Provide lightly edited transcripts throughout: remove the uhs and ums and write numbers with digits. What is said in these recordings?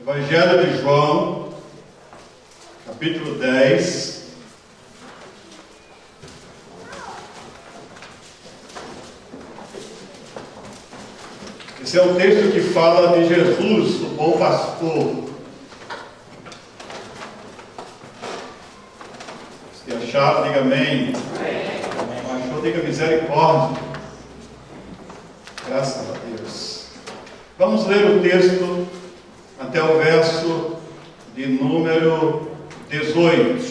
Evangelho de João, capítulo 10. Esse é um texto que fala de Jesus, o bom pastor. Se achar, diga amém. Não achou, diga misericórdia. Graças a Deus. Vamos ler o texto até o verso de número 18.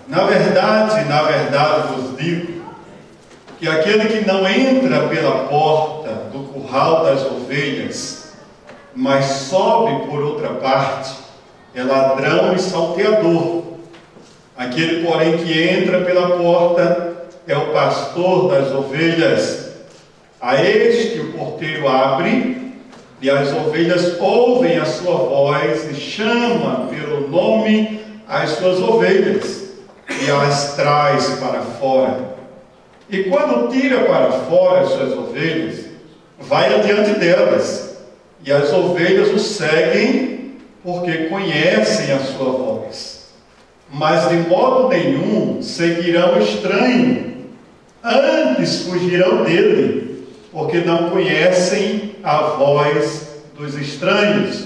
Na verdade vos digo, que aquele que não entra pela porta do curral das ovelhas, mas sobe por outra parte, é ladrão e salteador. Aquele, porém, que entra pela porta é o pastor das ovelhas. A este o porteiro abre, e as ovelhas ouvem a sua voz e chama pelo nome as suas ovelhas, e as traz para fora. E quando tira para fora as suas ovelhas, vai adiante delas, e as ovelhas o seguem, porque conhecem a sua voz. Mas de modo nenhum seguirão o estranho, antes fugirão dele, porque não conhecem a voz dos estranhos.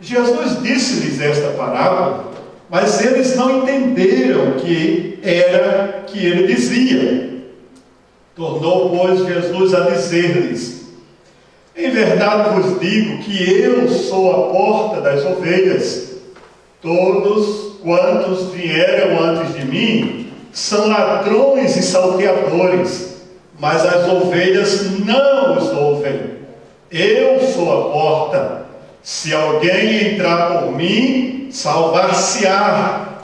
Jesus disse-lhes esta parábola, mas eles não entenderam o que era que ele dizia. Tornou, pois, Jesus a dizer-lhes: em verdade vos digo que eu sou a porta das ovelhas. Todos quantos vieram antes de mim são ladrões e salteadores, mas as ovelhas não os ouvem. Eu sou a porta. Se alguém entrar por mim, salvar-se-á.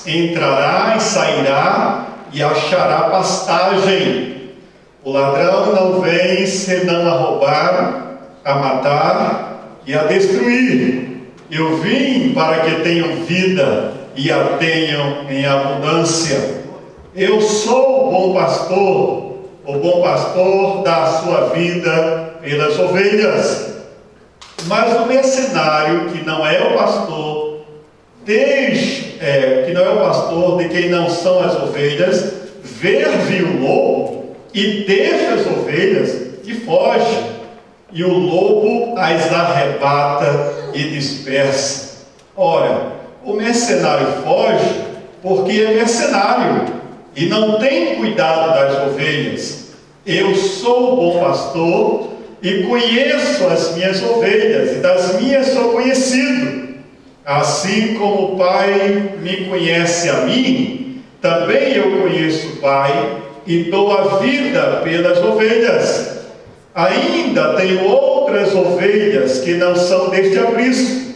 Entrará e sairá e achará pastagem. O ladrão não vem senão a roubar, a matar e a destruir. Eu vim para que tenham vida e a tenham em abundância. Eu sou o bom pastor. O bom pastor dá a sua vida pelas ovelhas. Mas o mercenário, que não é o pastor, de quem não são as ovelhas, vê o lobo e deixa as ovelhas e foge. E o lobo as arrebata e dispersa. Ora, o mercenário foge porque é mercenário e não tem cuidado das ovelhas. Eu sou o bom pastor e conheço as minhas ovelhas, e das minhas sou conhecido. Assim como o Pai me conhece a mim, também eu conheço o Pai e dou a vida pelas ovelhas. Ainda tenho outras ovelhas que não são deste aprisco.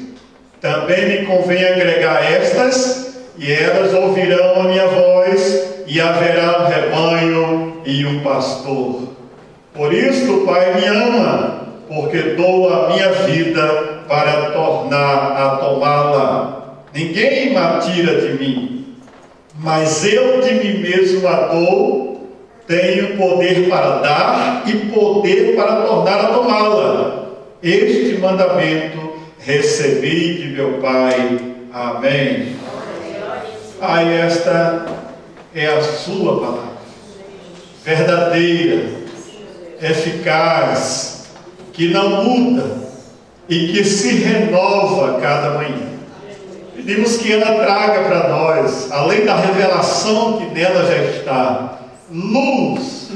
Também me convém agregar estas, e elas ouvirão a minha voz, e haverá um rebanho e um pastor. Por isso o Pai me ama, porque dou a minha vida para tornar a tomá-la. Ninguém me tira de mim, mas eu de mim mesmo a dou. Tenho poder para dar e poder para tornar a tomá-la. Este mandamento recebi de meu Pai. Amém. Pai, esta é a sua palavra, verdadeira, eficaz, que não muda e que se renova cada manhã. Pedimos que ela traga para nós, além da revelação que nela já está, luz,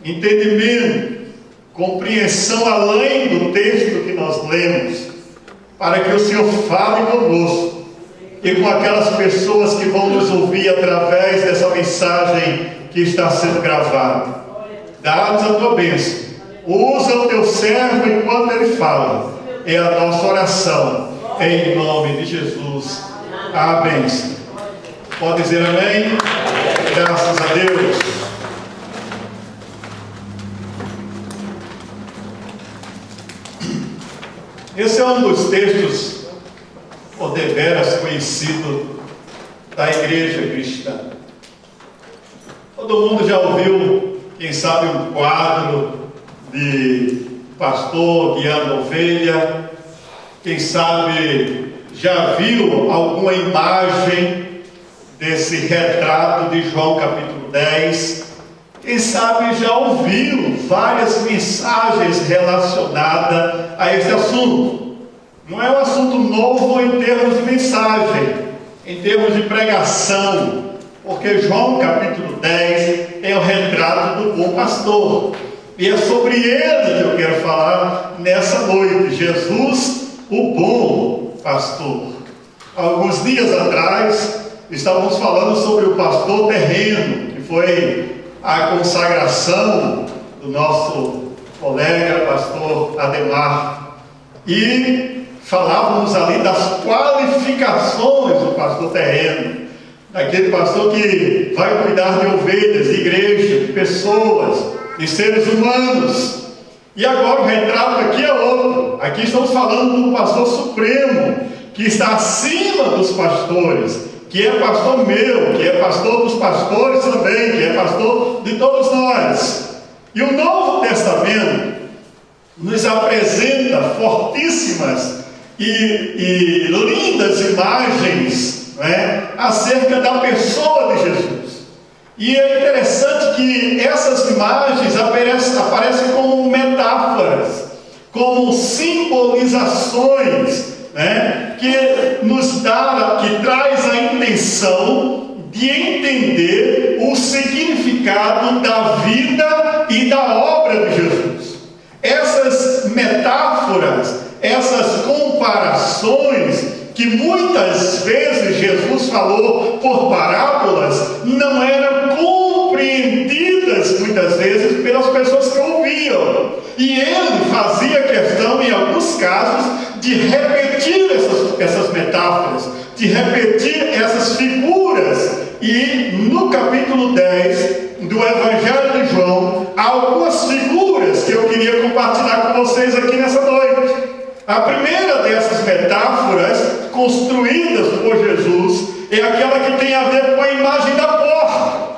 entendimento, compreensão além do texto que nós lemos, para que o Senhor fale conosco e com aquelas pessoas que vão nos ouvir através dessa mensagem que está sendo gravada. Dá-nos a tua bênção. Usa o teu servo enquanto ele fala. É a nossa oração, em nome de Jesus. Amém. Pode dizer amém? Graças a Deus. Esse é um dos textos, o deveras conhecido, da igreja cristã. Todo mundo já ouviu, quem sabe, um quadro de pastor guiando a ovelha. Quem sabe já viu alguma imagem desse retrato de João capítulo 10. Quem sabe já ouviu várias mensagens relacionadas a esse assunto. Não é um assunto novo em termos de mensagem, em termos de pregação, porque João capítulo 10 é o retrato do bom pastor. E é sobre ele que eu quero falar nessa noite. Jesus, o bom pastor. Alguns dias atrás, estávamos falando sobre o pastor terreno, que foi a consagração do nosso colega, pastor Ademar. E falávamos ali das qualificações do pastor terreno, daquele pastor que vai cuidar de ovelhas, de igreja, de pessoas, de seres humanos. E agora o retrato aqui é outro. Aqui estamos falando do pastor supremo, que está acima dos pastores, que é pastor meu, que é pastor dos pastores também, que é pastor de todos nós. E o Novo Testamento nos apresenta fortíssimas e lindas imagens, né, acerca da pessoa de Jesus. E é interessante que essas imagens aparecem como metáforas, como simbolizações, né, que traz a intenção de entender o significado da vida e da obra de Jesus. Essas metáforas, essas comparações que muitas vezes Jesus falou por parábolas, não eram compreendidas muitas vezes pelas pessoas que ouviam. E ele fazia questão, em alguns casos, de repetir essas metáforas, de repetir essas figuras. E no capítulo 10 do Evangelho de João, há algumas figuras que eu queria compartilhar com vocês aqui nessa noite. A primeira dessas metáforas, construídas por Jesus, é aquela que tem a ver com a imagem da porta.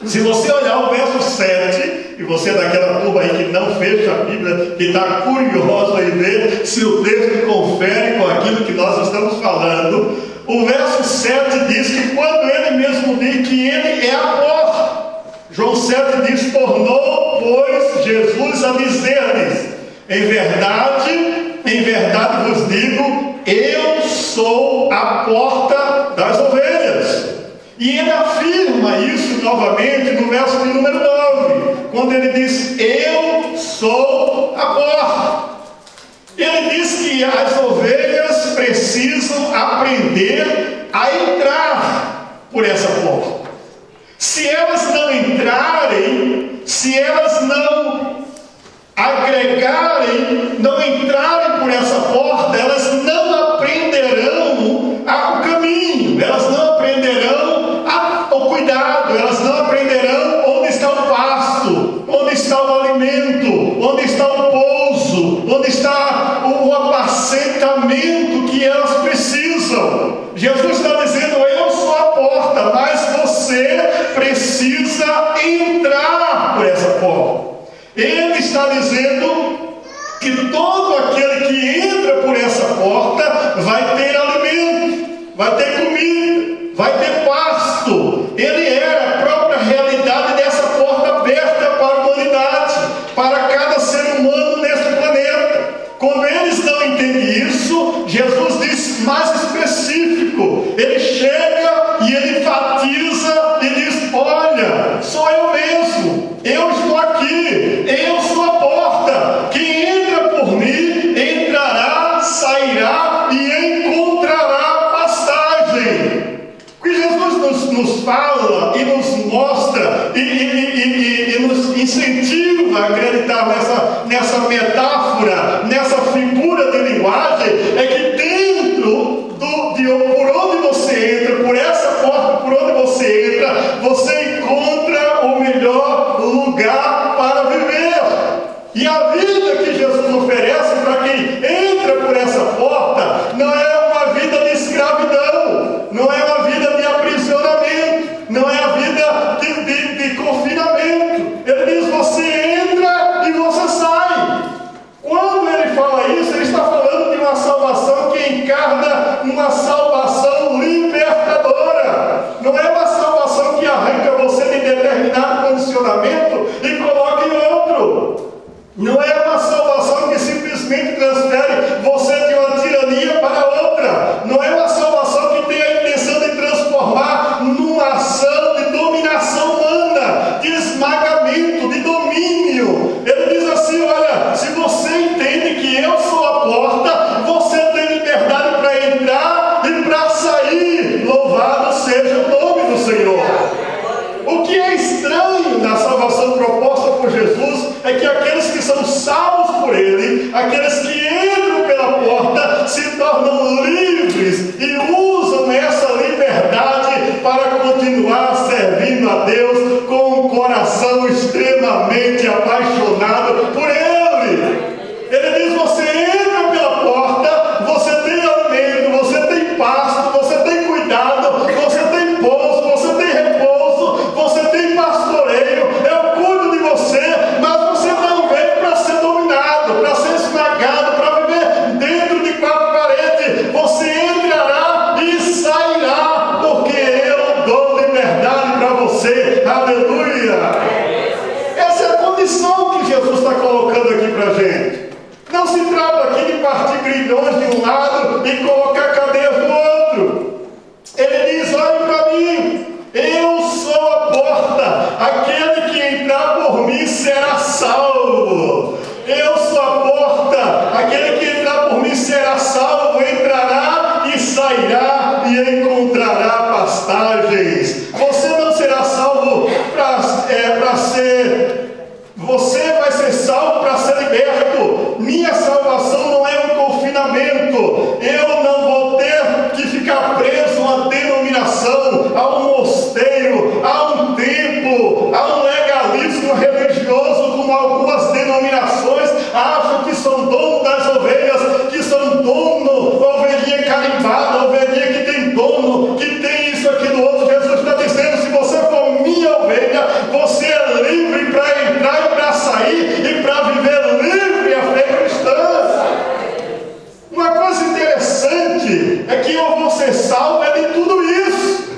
Se você olhar o verso 7, e você é daquela turma aí que não fecha a Bíblia, que está curioso em ver se o texto confere com aquilo que nós estamos falando, o verso 7 diz que quando ele mesmo diz que ele é a porta, João 7 diz: tornou, pois, Jesus a dizer-lhes: em verdade vos digo, eu sou a porta das ovelhas. E ele afirma isso novamente no verso de número 9, quando ele diz: eu sou a porta. Ele diz que as ovelhas precisam aprender a entrar por essa porta. Se elas não entrarem, se elas não agregarem, não entrarem por essa porta, elas não aprenderão o caminho, elas não aprenderão o cuidado, elas não aprenderão onde está o pasto, onde está o alimento, onde está o pouso, onde está o apacentamento que elas precisam. Jesus está dizendo: eu sou a porta, mas você precisa entrar por essa porta. Ele está dizendo que todo aquele que entra por essa porta vai ter alimento, vai ter comida, vai ter pasto. Ele era a própria realidade dessa porta aberta para a humanidade, para cada ser humano neste planeta. Quando eles não entendem isso, Jesus diz mais específico. Ele chega e ele enfatiza e diz: olha, sou eu mesmo, eu estou aqui, eu sou a porta. Quem entra por mim entrará, sairá e encontrará pastagem. O que Jesus nos fala e nos mostra e nos incentiva a acreditar nessa metáfora, nessa figura de linguagem, é que dentro por onde você entra, por essa porta por onde você entra, você encontra o melhor lugar para viver. E a vida que Jesus oferece para quem entra por essa porta não é uma vida de escravidão, não é uma vida de aprisionamento, não é a vida de confinamento. Ele diz: você entra e você sai. tornam livres e usam essa liberdade para continuar servindo a Deus com um coração extremamente apaixonado por Ele. Ele diz: você entra pela porta, você tem alimento, você tem pasto, você tem cuidado, você tem pouso, você tem repouso, você tem pastoreio, eu cuido de você, mas você não veio para ser dominado, para ser esmagado, para viver dentro de quatro paredes. Você entrará e sairá, porque eu dou liberdade para você. Aleluia! Essa é a condição que Jesus está colocando aqui para a gente. Não se trata aqui de partir grilhões de um lado e colocar cadeias do outro. Ele diz: olhem para mim, eu sou a porta, aquele que entrar por mim será salvo. Eu sou a porta, aquele que entrar por mim será salvo, entrará e sairá e encontrará pastagens. Você não será salvo para ser... Você vai ser salvo para ser liberto. Minha salvação não é um confinamento. Eu não vou ter que ficar preso a uma denominação, a um mosteiro, a um templo, a um legalismo religioso, como algumas denominações acham que são dono das ovelhas, que são dono, ovelhinha carimbada, ovelhinha que tem dono, que tem isso, aquilo, outro. Jesus está dizendo: se você for minha ovelha, você é livre para entrar e para sair e para viver livre a fé cristã. Uma coisa interessante é que eu vou ser salvo de tudo isso.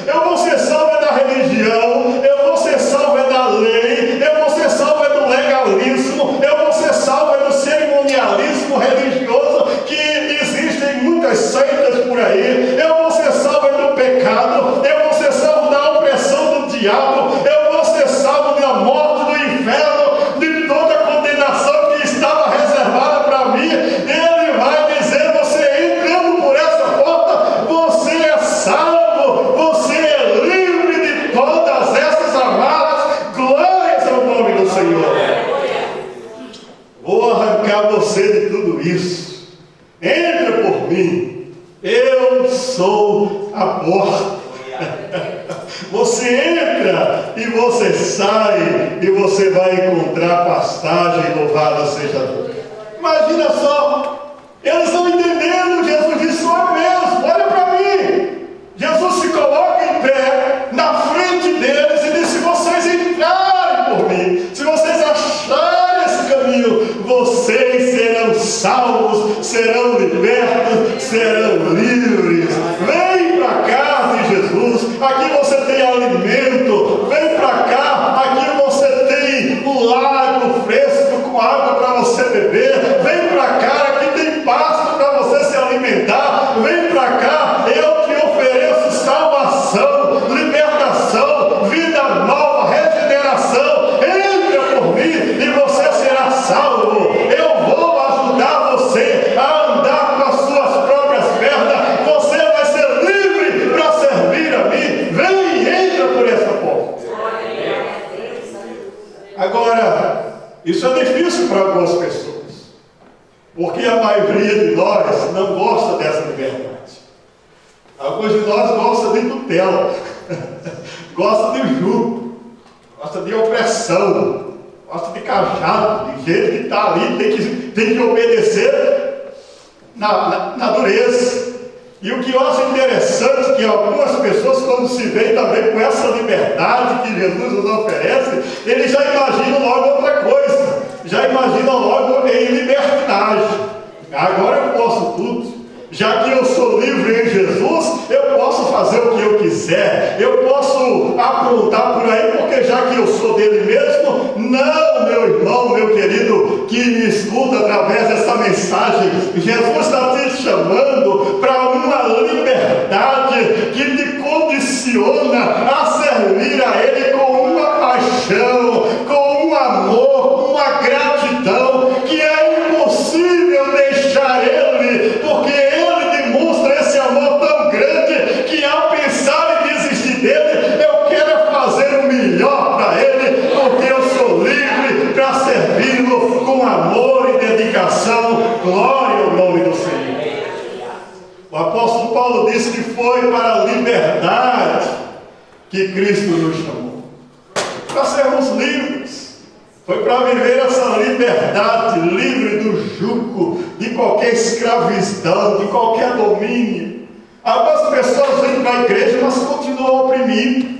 Eu vou ser salvo da religião, eu vou ser salvo da lei, eu vou ser salvo do legalismo, eu vou ser salvo do cerimonialismo religioso que existem muitas seitas por aí. Eu vou ser salvo do pecado, eu vou ser salvo da opressão do diabo, eu vou ser salvo da morte, do inferno, de toda a condenação que estava reservada para mim. Ele vai dizer: você entrando por essa porta, você é salvo, você é livre de todas essas amarras. Glórias ao nome do Senhor. Vou arrancar você de tudo isso. Entra por mim, eu sou a porta. Você entra e você sai e você vai encontrar pastagem. Louvado seja Deus. Imagina só, eles estão entendendo. Jesus disse: sou mesmo, olha para mim. Jesus se coloca em pé na frente deles e diz: se vocês entrarem por mim, se vocês acharem esse caminho, vocês serão salvos, serão libertos, serão livres. Vem para cá de Jesus, aqui você tem alimento. Vem para cá, aqui você tem um lago fresco com água para você beber. Vem para cá, aqui tem pasto para você se alimentar. Vem para cá, eu te ofereço salvação, libertação, vida nova, regeneração. Entra por mim e você será salvo. Eu vou ajudar você a andar com as suas próprias pernas. Você vai ser livre para servir a mim. Vem, entra por essa porta. Agora, isso é difícil para algumas pessoas, porque a maioria de nós não gosta dessa liberdade. Alguns de nós gostam de tutela, gostam de jugo, gostam de opressão, gostam de cajado, de gente que está ali, tem que obedecer na dureza. E o que eu acho interessante é que algumas pessoas, quando se veem também com essa liberdade que Jesus nos oferece, eles já imaginam logo outra coisa, já imaginam logo em libertinagem. Agora eu posso tudo. Já que eu sou livre em Jesus, eu posso fazer o que eu quiser, eu posso aprontar por aí, porque já que eu sou dele mesmo. Não, meu irmão, meu querido, que me escuta através dessa mensagem, Jesus está te chamando para uma liberdade que te condiciona a servir a Ele com uma paixão, com um amor, com uma gratidão, que é impossível deixar Ele, porque Ele demonstra esse amor tão grande que, ao pensar em desistir dele, eu quero fazer o melhor para Ele, porque eu sou livre para servi-lo com amor e dedicação. Glória ao nome do Senhor. Paulo disse que foi para a liberdade que Cristo nos chamou. Para sermos livres. Foi para viver essa liberdade, livre do jugo, de qualquer escravidão, de qualquer domínio. Algumas pessoas vêm para a igreja, mas continuam oprimidas.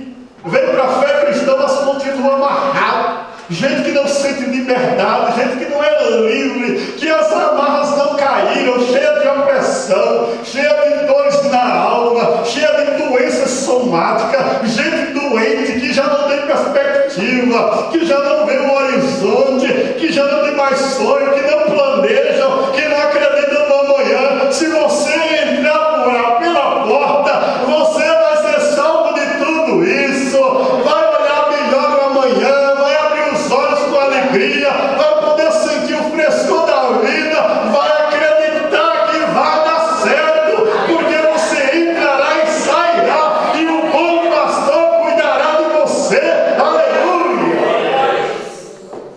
Vêm para a fé cristã, mas continuam amarradas. Gente que não sente liberdade, gente que não é livre, que as amarras não caíram, cheia de opressão, cheia de dores na alma, cheia de doenças somáticas, gente doente que já não tem perspectiva, que já não vê o horizonte, que já não tem mais sonho, que não planejam, que não acreditam no amanhã. Se você entrar pela porta, você vai ser salvo de tudo isso, vai olhar melhor o amanhã, vai abrir os olhos com alegria, vai poder sentir o frescor da vida, vai acreditar que vai dar certo, porque você entrará e sairá, e o bom pastor cuidará de você. Aleluia!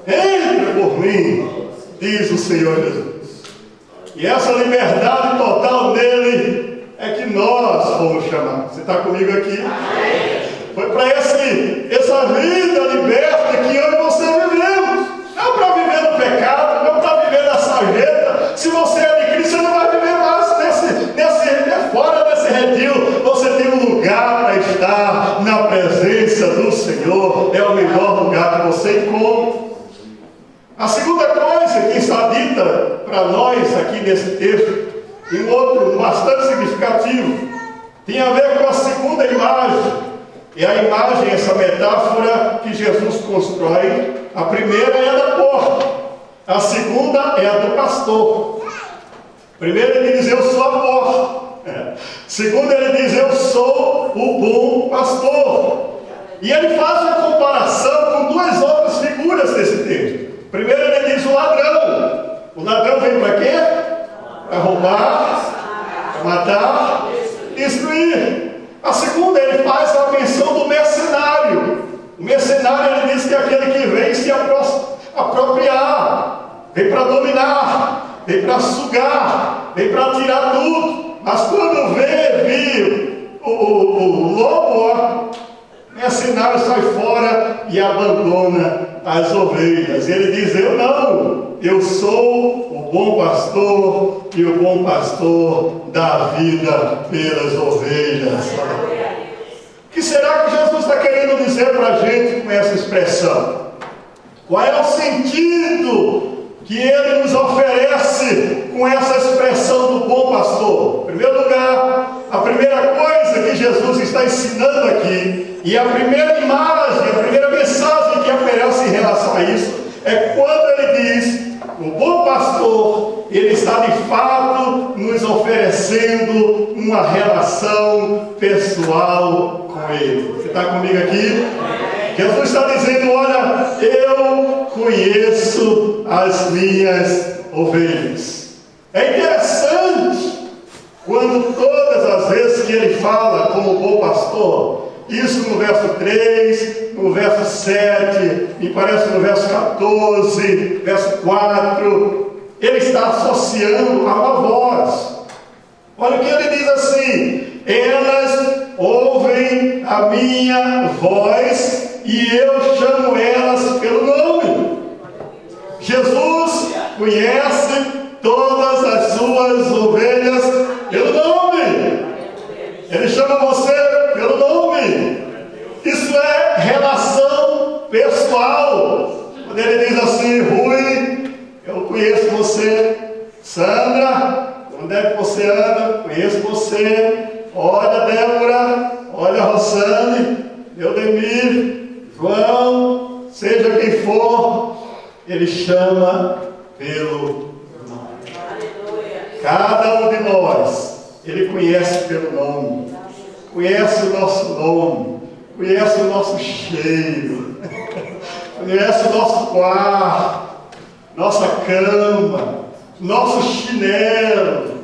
Entre por mim, diz o Senhor Jesus. E essa liberdade total dele é que nós fomos chamados. Você está comigo aqui? Foi para essa vida liberta que eu e você vivemos. Não para viver no pecado, não para viver na sarjeta. Se você é de Cristo, você não vai viver mais fora desse redil. Você tem um lugar para estar na presença do Senhor. É o melhor lugar que você encontra. A segunda coisa que está dita para nós aqui nesse texto, e um outro bastante significativo, tem a ver com a segunda imagem. E a imagem, essa metáfora que Jesus constrói, a primeira é a da porta, a segunda é a do pastor. Primeiro ele diz, eu sou a porta. Segundo ele diz, eu sou o bom pastor. E ele faz uma comparação com duas outras figuras desse texto. Primeiro ele diz o ladrão. O ladrão vem para quê? Para roubar, para matar, destruir. A segunda, ele faz a menção do mercenário. O mercenário, ele diz que é aquele que vem se apropriar, vem para dominar, vem para sugar, vem para tirar tudo. Mas quando vê o lobo, o mercenário sai fora e abandona as ovelhas. Ele diz, eu não, eu sou o bom pastor, e o bom pastor dá vida pelas ovelhas. O que será que Jesus está querendo dizer para a gente com essa expressão? Qual é o sentido que ele nos oferece com essa expressão do bom pastor? Em primeiro lugar, a primeira coisa que Jesus está ensinando aqui, e a primeira imagem, a primeira mensagem que aparece em relação a isso, é quando ele diz, o bom pastor, ele está de fato nos oferecendo uma relação pessoal com ele. Você está comigo aqui? Jesus está dizendo, olha, eu conheço as minhas ovelhas. É interessante, quando todas as vezes que ele fala como bom pastor, isso no verso 3, no verso 7, me parece no verso 14, verso 4, ele está associando a uma voz. Olha o que ele diz assim, elas ouvem a minha voz e eu chamo elas pelo nome. Jesus conhece todas as suas ovelhas pelo nome. Ele chama você pelo nome. Isso é relação pessoal. Quando ele diz assim, Rui, eu conheço você. Sandra, onde é que você anda? Conheço você. Olha, Débora, olha, Rosane, Eudemir, João, seja quem for, ele chama pelo nome. Cada um de nós, ele conhece pelo nome, conhece o nosso nome, conhece o nosso cheiro, conhece o nosso quarto, nossa cama, nosso chinelo.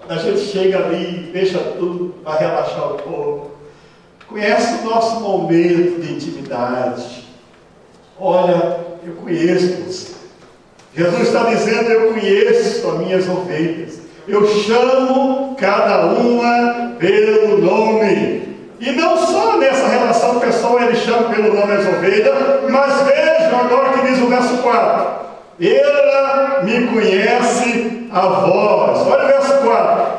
A gente chega ali, deixa tudo para relaxar um pouco. Conhece o nosso momento de intimidade. Olha, eu conheço você. Jesus está dizendo, eu conheço as minhas ovelhas. eu chamo cada uma pelo nome. E não só nessa relação pessoal ele chama pelo nome as ovelhas, mas vejam agora que diz o verso 4. Ela me conhece a voz. Olha o verso 4.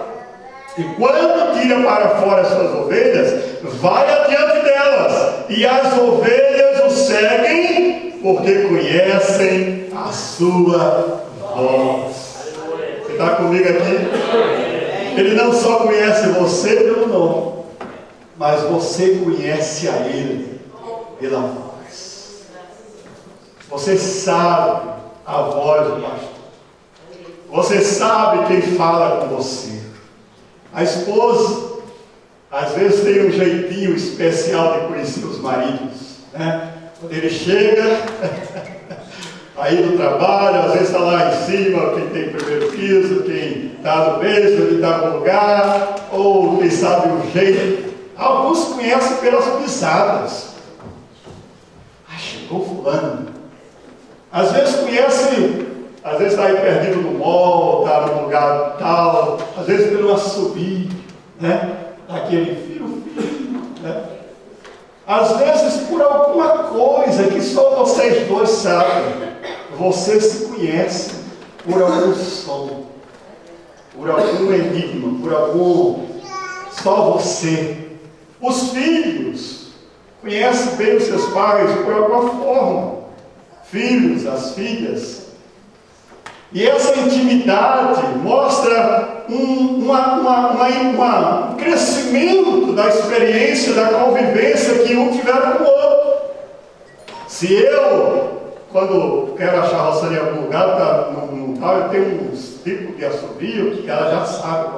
E quando tira para fora as suas ovelhas, vai adiante delas, e as ovelhas o seguem, porque conhecem a sua voz. Você está comigo aqui? Ele não só conhece você pelo nome, mas você conhece a Ele pela voz. Você sabe a voz do pastor. Você sabe quem fala com você. A esposa, às vezes, tem um jeitinho especial de conhecer os maridos, né? Quando ele chega, aí do trabalho, às vezes está lá em cima, quem tem primeiro piso, quem está no beijo, quem está no lugar, ou quem sabe o jeito. Alguns conhecem pelas pisadas. Chegou fulano. Às vezes conhece, às vezes está aí perdido no mall, está no lugar tal, às vezes pelo assobio, né? Daquele filho, né? Às vezes por alguma coisa que só vocês dois sabem. Vocês se conhecem por algum som, por algum enigma, por algum... Só você. Os filhos conhecem bem os seus pais por alguma forma. Filhos, as filhas. E essa intimidade mostra um crescimento da experiência, da convivência que um tiver com o outro. Se eu, quando quero achar a Rossana em algum lugar, eu tenho uns tipos de assobio que ela já sabe.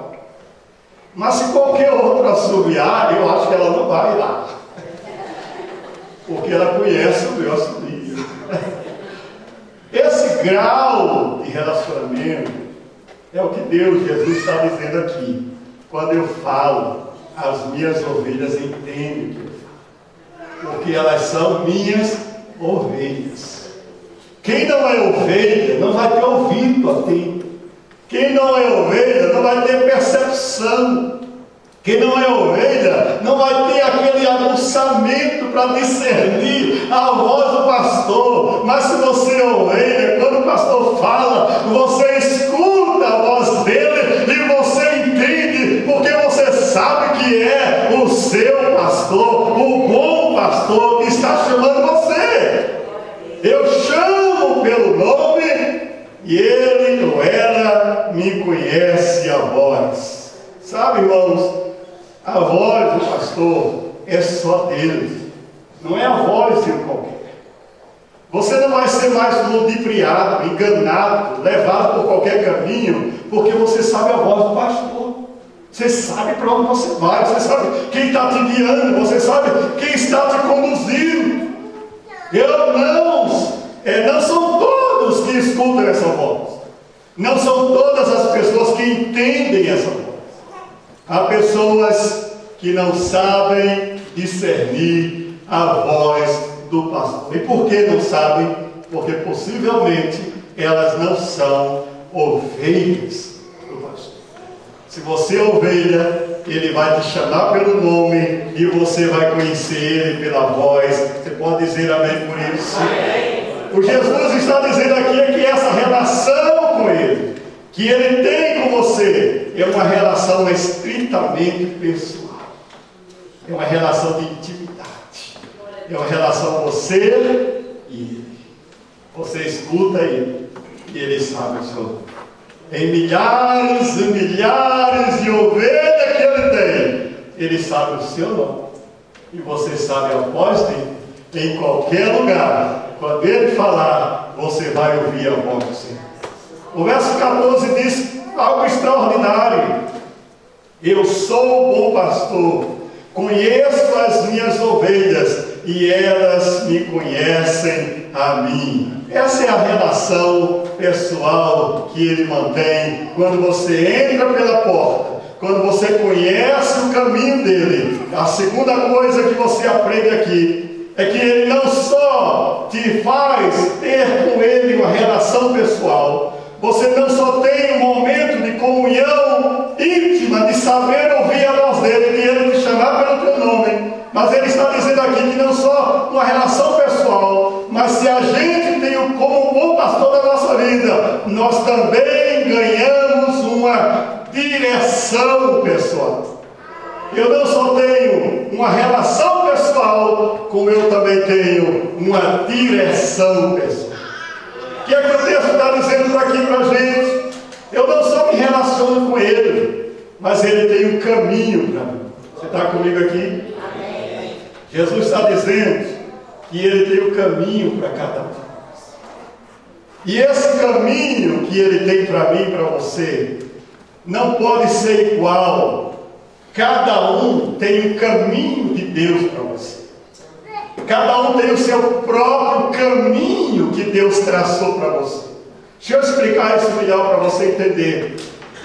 Mas se qualquer outro assobiar, eu acho que ela não vai lá. Porque ela conhece o meu assobio. Esse grau de relacionamento é o que Deus, Jesus está dizendo aqui. Quando eu falo, as minhas ovelhas entendem o que eu falo. Porque elas são minhas ovelhas. Quem não é ovelha não vai ter ouvido atento. Quem não é ovelha não vai ter percepção. Quem não é ovelha não vai ter aquele aguçamento para discernir a voz do pastor. Mas se você é ovelha, quando o pastor fala, você escuta a voz dele e você entende, porque você sabe que é o seu pastor, o bom pastor que está chamando você. Eu chamo pelo nome e ele ou ela me conhece a voz. Sabe, irmãos? A voz do pastor é só dele, não é a voz de qualquer. Você não vai ser mais ludibriado, enganado, levado por qualquer caminho, porque você sabe a voz do pastor. Você sabe para onde você vai, você sabe quem está te guiando, você sabe quem está te conduzindo. Não são todos que escutam essa voz, não são todas as pessoas que entendem essa voz. Há pessoas que não sabem discernir a voz do pastor. E por que não sabem? Porque possivelmente elas não são ovelhas do pastor. Se você é ovelha, ele vai te chamar pelo nome e você vai conhecer ele pela voz. Você pode dizer amém por isso? Amém. O Jesus está dizendo aqui é que essa relação com ele, que ele tem com você, é uma relação estritamente pessoal. É uma relação de intimidade. É uma relação você e ele. Você escuta ele e ele sabe o seu nome. Em milhares e milhares de ovelhas que ele tem, ele sabe o seu nome. E você sabe a voz dele. Em qualquer lugar, quando ele falar, você vai ouvir a voz do Senhor. O verso 14 diz algo extraordinário. Eu sou o bom pastor, conheço as minhas ovelhas e elas me conhecem a mim. Essa é a relação pessoal que ele mantém quando você entra pela porta, quando você conhece o caminho dele. A segunda coisa que você aprende aqui é que ele não só te faz ter com ele uma relação pessoal, você não só tem um momento de comunhão ganhamos uma direção pessoal. Eu não só tenho uma relação pessoal, como eu também tenho uma direção pessoal. O que é que o texto está dizendo aqui para a gente? Eu não só me relaciono com Ele, mas Ele tem um caminho para mim. Você está comigo aqui? Amém. Jesus está dizendo que Ele tem um caminho para cada um. E esse caminho que Ele tem para mim e para você, não pode ser igual. Cada um tem um caminho de Deus para você. Cada um tem o seu próprio caminho que Deus traçou para você. Deixa eu explicar isso melhor para você entender.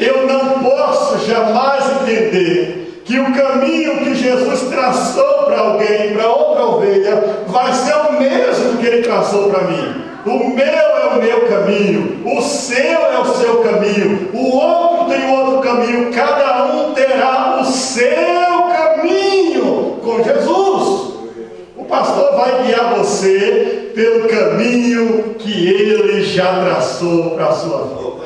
Eu não posso jamais entender que o caminho que Jesus traçou para alguém, para outra ovelha, vai ser o mesmo que Ele traçou para mim. O meu é o meu caminho, o seu é o seu caminho, o outro tem outro caminho, cada um terá o seu caminho com Jesus. O pastor vai guiar você pelo caminho que Ele já traçou para a sua vida.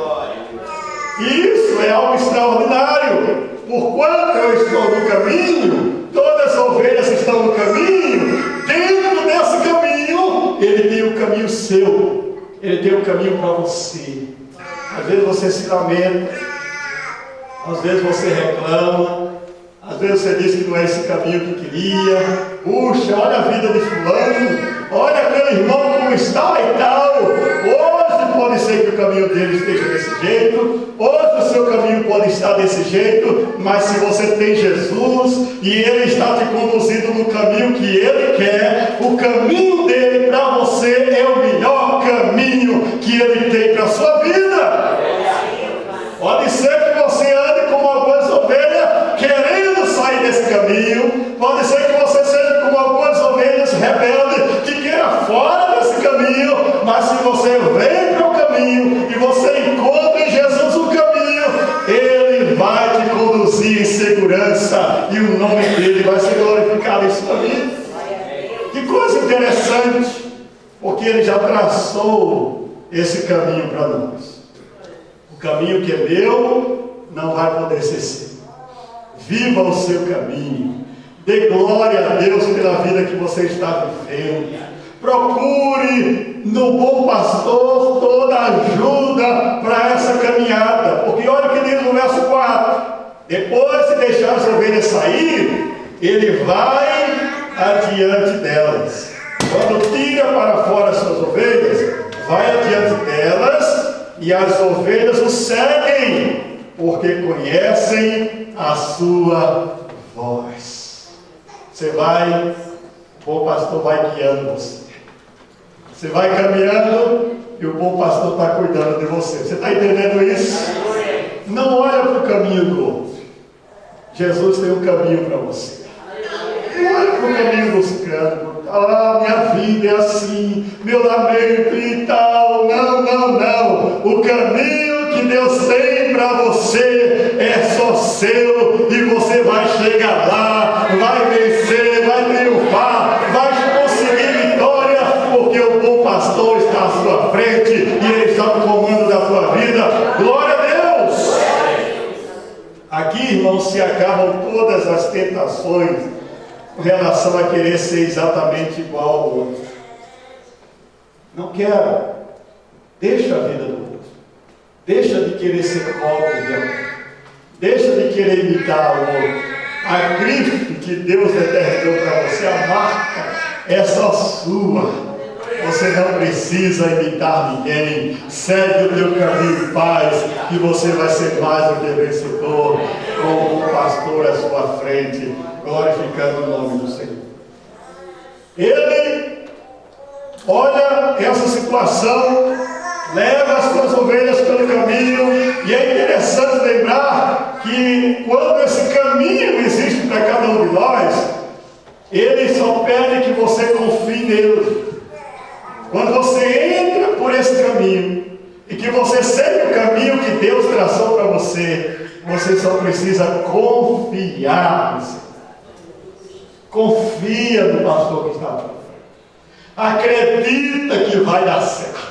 Isso é algo extraordinário. Porquanto eu estou no caminho, todas as ovelhas estão no caminho. Dentro desse caminho, Ele tem um caminho seu. Ele tem um caminho para você. Às vezes você se lamenta, às vezes você reclama, às vezes você diz que não é esse caminho que queria. Puxa, olha a vida de fulano, olha aquele irmão como está e tal. Hoje pode ser que o caminho dele esteja desse jeito, hoje o seu caminho pode estar desse jeito, mas se você tem Jesus e Ele está te conduzindo no caminho que Ele quer, o caminho dele para você é o melhor caminho que Ele tem para a sua vida. Pode ser que você ande como algumas ovelhas querendo sair desse caminho, pode ser que você seja como algumas ovelhas rebeldes que queira fora desse caminho, mas se você vem para o caminho e você encontra em Jesus o caminho, Ele vai te conduzir em segurança e o nome dele vai ser glorificado em sua vida. Que coisa interessante, porque Ele já traçou esse caminho para nós. O caminho que é meu não vai poder ser seu. Viva o seu caminho. Dê glória a Deus pela vida que você está vivendo. Procure no bom pastor toda ajuda para essa caminhada. Porque olha o que diz no verso 4. Depois de deixar as ovelhas sair, Ele vai adiante delas. Quando tira para fora as suas ovelhas, vai adiante delas e as ovelhas o seguem, porque conhecem a sua voz. Você vai, o bom pastor vai guiando você. Você vai caminhando e o bom pastor está cuidando de você. Você está entendendo isso? Não olha para o caminho do outro. Jesus tem um caminho para você. Não olha para o caminho dos canos. Minha vida é assim, meu lamento e tal. Não, não, não. O caminho que Deus tem para você é só seu e você vai chegar lá, vai vencer, vai triunfar, vai conseguir vitória, porque o bom pastor está à sua frente e Ele está no comando da sua vida. Glória a Deus! Aqui, irmãos, se acabam todas as tentações com relação a querer ser exatamente igual ao outro. Não quero. Deixa a vida do outro. Deixa de querer ser cópia de alguém. Deixa de querer imitar o outro. A grife que Deus determinou para você, a marca, é só sua. Você não precisa imitar ninguém. Segue o teu caminho em paz, que você vai ser mais do que vencedor, com o pastor à sua frente, glorificando o nome do Senhor. Ele olha essa situação, leva as suas ovelhas pelo caminho, e é interessante lembrar que quando esse caminho existe para cada um de nós, Ele só pede que você confie nele. Quando você entra por esse caminho e que você segue o caminho que Deus traçou para você, você só precisa confiar no Senhor. Confia no pastor que está à frente. Acredita que vai dar certo.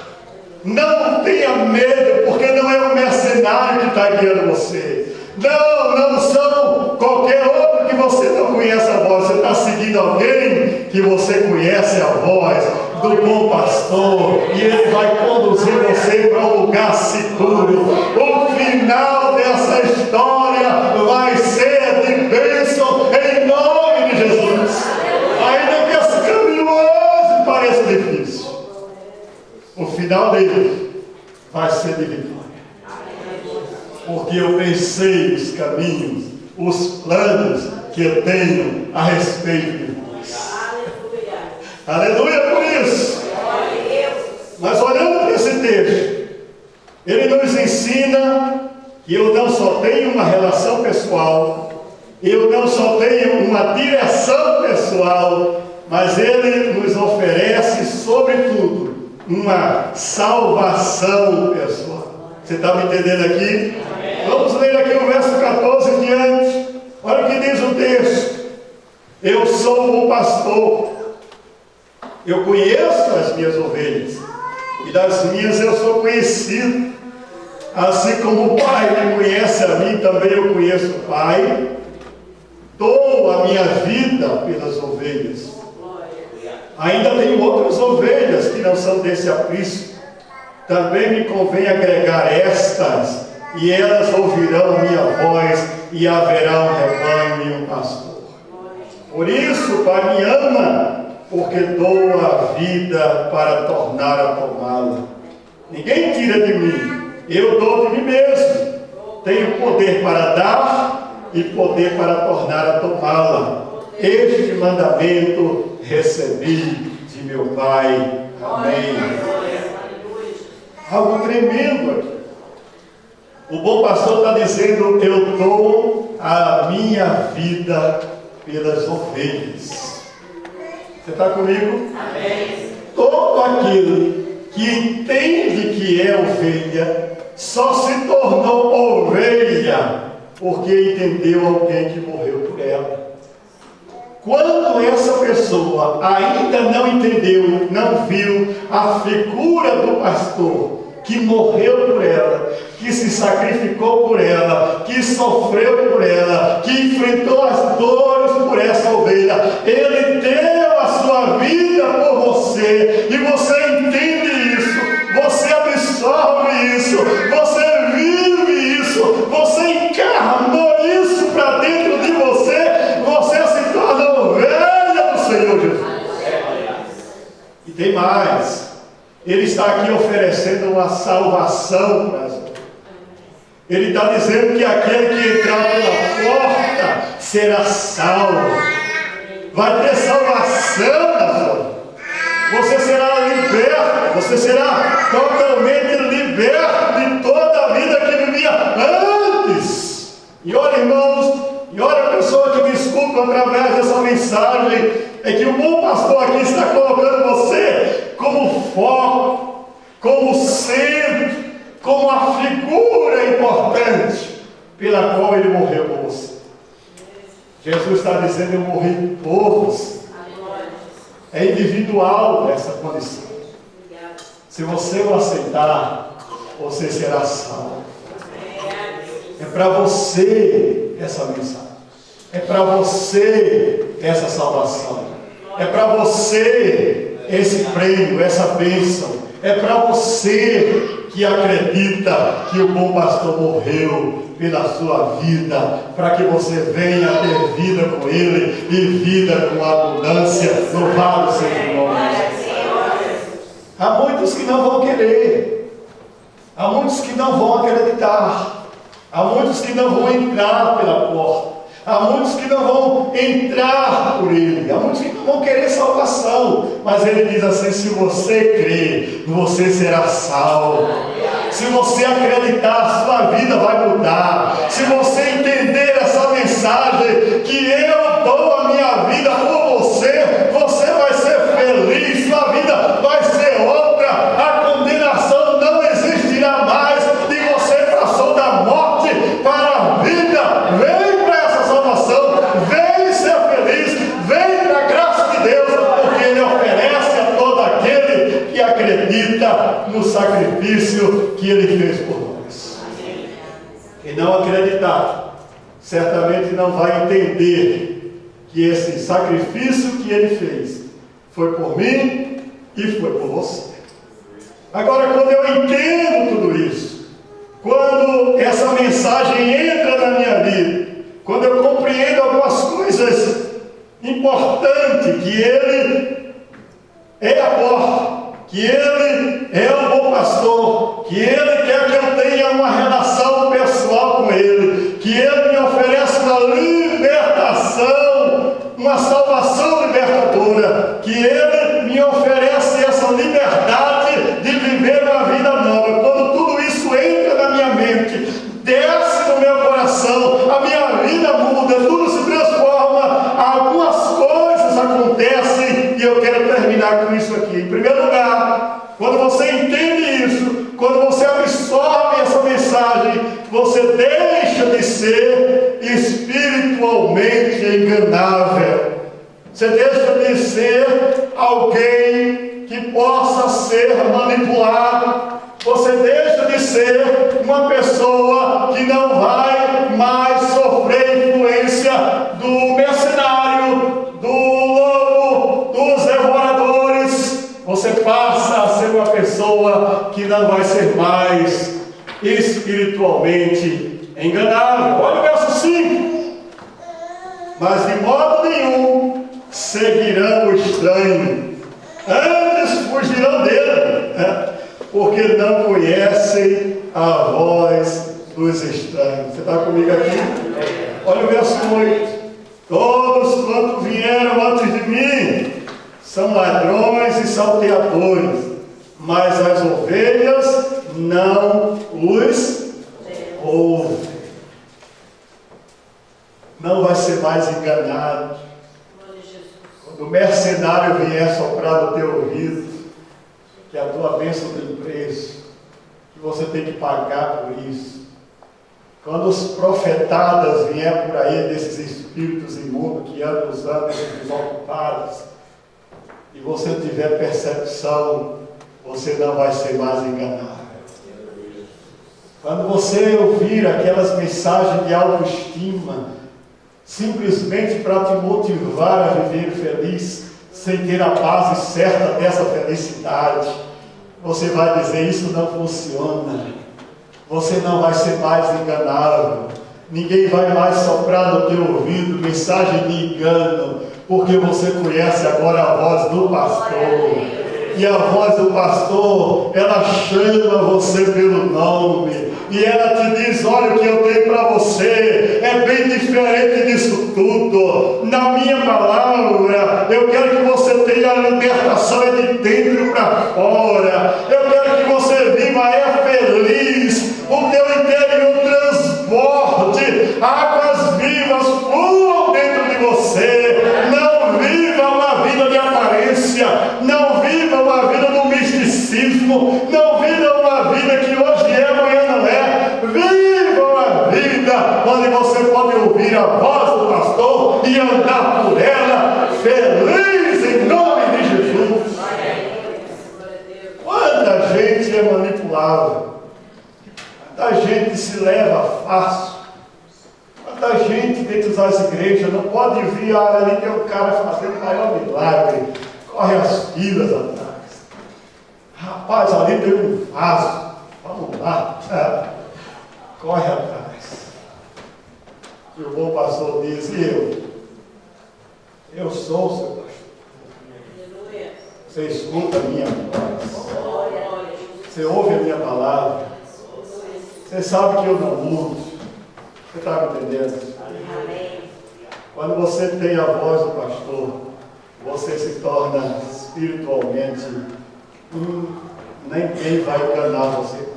Não tenha medo, porque não é um mercenário que está guiando você. Não são qualquer outro que você não conhece a voz. Você está seguindo alguém que você conhece a voz do bom pastor, e ele vai conduzir você para um lugar seguro. O final dessa história vai ser de bênção em nome de Jesus. Ainda que esse caminho hoje pareça difícil, o final dele vai ser de vitória. Porque eu pensei os caminhos, os planos que eu tenho a respeito de vós. Aleluia por isso. Mas olhando para esse texto, ele nos ensina que eu não só tenho uma relação pessoal, eu não só tenho uma direção pessoal, mas ele nos oferece, sobretudo, uma salvação pessoal. Você está me entendendo aqui? Vamos ler aqui o verso 14 em diante. Olha o que diz o texto. Eu sou o bom pastor. Eu conheço as minhas ovelhas, e das minhas eu sou conhecido. Assim como o Pai me conhece a mim, também eu conheço o Pai. Dou a minha vida pelas ovelhas. Ainda tenho outras ovelhas que não são desse aprisco. Também me convém agregar estas, e elas ouvirão a minha voz, e haverá um rebanho e um pastor. Por isso o Pai me ama, porque dou a vida para tornar a tomá-la. Ninguém tira de mim, eu dou de mim mesmo. Tenho poder para dar e poder para tornar a tomá-la. Este mandamento recebi de meu Pai. Amém. Algo tremendo aqui. O bom pastor está dizendo: eu dou a minha vida pelas ovelhas. Você está comigo? Amém. Todo aquele que entende que é ovelha, só se tornou ovelha porque entendeu alguém que morreu por ela. Quando essa pessoa ainda não entendeu, não viu a figura do pastor que morreu por ela, que se sacrificou por ela, que sofreu por ela, que enfrentou as dores por essa ovelha, ele deu a sua vida por você, e você entende isso, você absorve isso, você vive isso, você encarnou isso para dentro de você, você se torna ovelha do Senhor Jesus. E tem mais. Ele está aqui oferecendo uma salvação para as pessoas. Ele está dizendo que aquele que entrar pela porta será salvo. Vai ter salvação na sua vida. Você será liberto. Você será totalmente liberto de toda a vida que vivia antes. E olha, irmãos, e olha a pessoa que me escuta através dessa mensagem, é que o bom pastor aqui está colocando você como foco, como centro, como a figura importante pela qual ele morreu por você. Jesus está dizendo: eu morri por você. É individual essa condição. Se você o aceitar, você será salvo. É para você essa mensagem. É para você essa salvação. É para você esse prêmio, essa bênção. É para você que acredita que o bom pastor morreu pela sua vida, para que você venha ter vida com ele e vida com abundância. Louvado seja o nome de Jesus. Há muitos que não vão querer, há muitos que não vão acreditar, há muitos que não vão entrar pela porta, há muitos que não vão entrar por ele, há muitos que não vão querer salvação, mas ele diz assim: se você crer, você será salvo. Se você acreditar, sua vida vai mudar. Se você entender essa mensagem, que eu dou a minha vida por você, você vai ser feliz, sua vida vai ser outra, a condenação não existirá mais, e você passou da morte para a vida. Vem para essa salvação, vem ser feliz, vem para a graça de Deus, porque ele oferece a todo aquele que acredita no sacrifício não acreditar, certamente não vai entender que esse sacrifício que ele fez foi por mim e foi por você. Agora, quando eu entendo tudo isso, quando essa mensagem entra na minha vida, quando eu compreendo algumas coisas importantes, que ele é a porta, que ele é o bom pastor, que ele quer que eu tenha uma relação pessoal com ele, que ele me oferece uma libertação, uma salvação libertadora, que ele me oferece essa liberdade de viver uma vida nova. Quando tudo isso entra na minha mente, desce no meu coração, a minha vida muda, tudo se transforma, algumas coisas acontecem, e eu quero terminar com isso aqui. Em primeiro lugar, quando você entende isso, quando você absorve essa mensagem, você deixa de ser espiritualmente enganável. Você deixa de ser alguém que possa ser manipulado. Você deixa de ser uma pessoa que não vai mais sofrer influência do mercenário, do lobo, dos devoradores. Você passa a ser uma pessoa que não vai ser mais espiritualmente enganável. Olha o verso 5. Mas de modo nenhum seguirão o estranho, antes fugirão dele, porque não conhecem a voz dos estranhos. Você está comigo aqui? Olha o verso 8. Todos quantos vieram antes de mim são ladrões e salteadores, mas as ovelhas não os ouvem. Não vai ser mais enganado. Quando o mercenário vier soprar no teu ouvido que a tua bênção tem preço, que você tem que pagar por isso. Quando os profetadas vier por aí desses espíritos imundos que andam usando esses desocupados, e você tiver percepção, você não vai ser mais enganado. Quando você ouvir aquelas mensagens de autoestima, simplesmente para te motivar a viver feliz, sem ter a base certa dessa felicidade, você vai dizer: isso não funciona. Você não vai ser mais enganável. Ninguém vai mais soprar no teu ouvido mensagem de engano, porque você conhece agora a voz do pastor. E a voz do pastor, ela chama você pelo nome, e ela te diz: olha, o que eu tenho para você é bem diferente disso tudo. Na minha palavra, eu quero que você tenha a libertação de dentro para fora. Eu quero que você viva feliz, o teu interior transborde, águas vivas fluam dentro de você. Não viva uma vida de aparência, não viva uma vida do misticismo, não viva uma vida que hoje é, amanhã não é. Viva uma vida onde você pode ouvir a voz do pastor e andar por ela feliz em nome de Jesus. Quanta gente é manipulável, quanta gente se leva fácil, quanta gente dentro das igrejas não pode vir: ali tem um cara fazendo o maior milagre, corre as filas atrás. Rapaz, ali tem um vaso, vamos lá, corre atrás. E o bom pastor diz: eu sou o seu pastor. Você escuta a minha voz, você ouve a minha palavra, você sabe que eu não mudo. Você está me entendendo? Quando você tem a voz do pastor, você se torna espiritualmente, ninguém vai enganar você.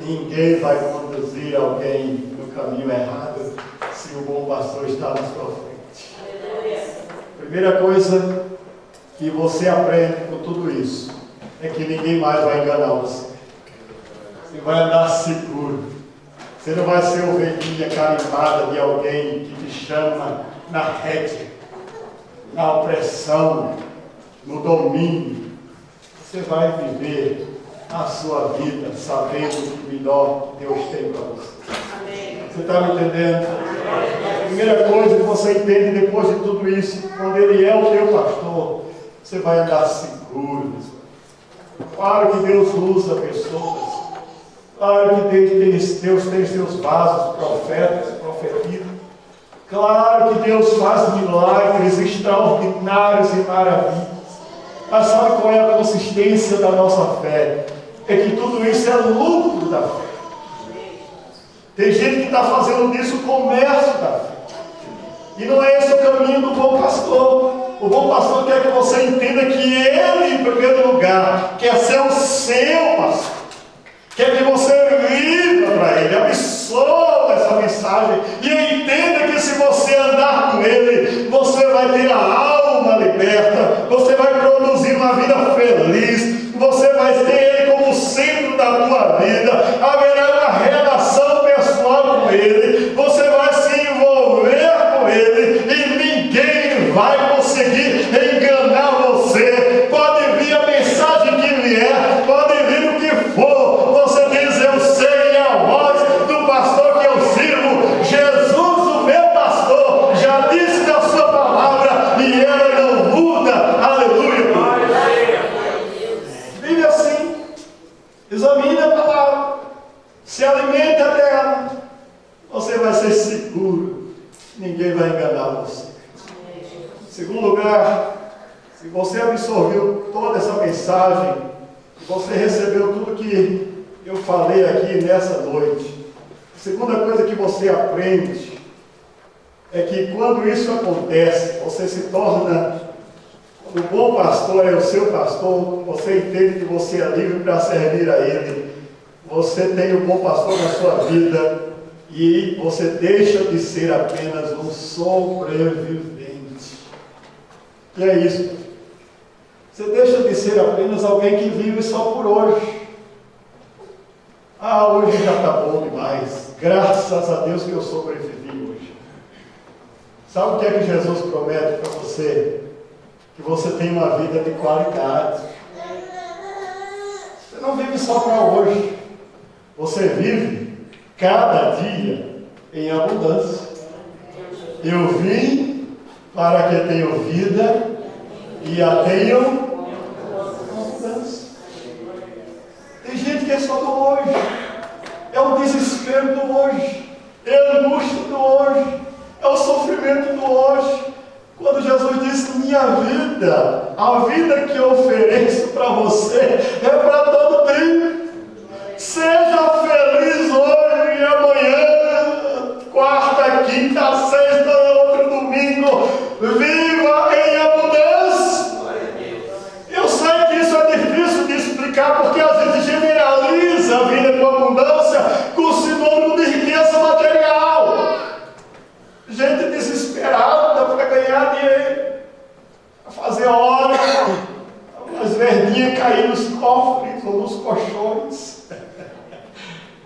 Ninguém vai conduzir alguém no caminho errado se o bom pastor está na sua frente. Primeira coisa que você aprende com tudo isso é que ninguém mais vai enganar você. Você vai andar seguro. Você não vai ser ovelhinha carimbada de alguém que te chama na rédea, na opressão, no domínio. Você vai viver a sua vida sabendo o que melhor Deus tem para você. Você está me entendendo? A primeira coisa que você entende depois de tudo isso, quando Ele é o teu pastor, você vai andar seguro. Claro que Deus usa pessoas. Claro que Deus tem seus vasos, profetas, profetizam. Claro que Deus faz milagres extraordinários e maravilhas. Mas sabe qual é a consistência da nossa fé? É que tudo isso é lucro da fé. Tem gente que está fazendo disso comércio da fé. E não é esse o caminho do bom pastor. O bom pastor quer que você entenda que Ele, em primeiro lugar, quer ser o seu pastor. Quer que você viva para Ele, absorva essa mensagem e entenda que se você andar com Ele, você vai ter a alma liberta, você vai produzir uma vida feliz, você vai ter Ele como centro da tua vida, haverá uma relação pessoal com Ele, você vai se envolver com Ele e ninguém vai conseguir enganar você. Pode vir a mensagem que vier, pode vir o que for. Você diz: eu sei a voz do pastor que eu sirvo. Jesus, o meu pastor, já disse na sua palavra e ela não muda. Aleluia. Vive assim. Examine a palavra. Se alimenta dela. Você vai ser seguro. Ninguém vai enganar você. Em segundo lugar, se você absorveu toda essa mensagem, você recebeu tudo que eu falei aqui nessa noite. A segunda coisa que você aprende é que quando isso acontece, você se torna, quando o bom pastor é o seu pastor, você entende que você é livre para servir a Ele. Você tem o bom pastor na sua vida e você deixa de ser apenas um sobrevivente. E é isso. Você deixa de ser apenas alguém que vive só por hoje. Hoje já está bom demais. Graças a Deus que eu sobrevivi hoje. Sabe o que é que Jesus promete para você? Que você tem uma vida de qualidade. Você não vive só para hoje. Você vive cada dia em abundância. Eu vim para que tenham vida e a tenham abundância. Tem gente que é só do hoje. É o desespero do hoje. É a angústia do hoje. É o sofrimento do hoje. Quando Jesus disse: minha vida, a vida que eu ofereço para você é para todo tempo. Seja feliz hoje e amanhã, quarta, quinta, sexta, outro domingo. Viva em abundância. Eu sei que isso é difícil de explicar, porque às vezes generaliza a vida com abundância com o sinônimo de riqueza material. Gente desesperada para ganhar dinheiro, para fazer hora, as verdinhas cair nos cofres ou nos colchões.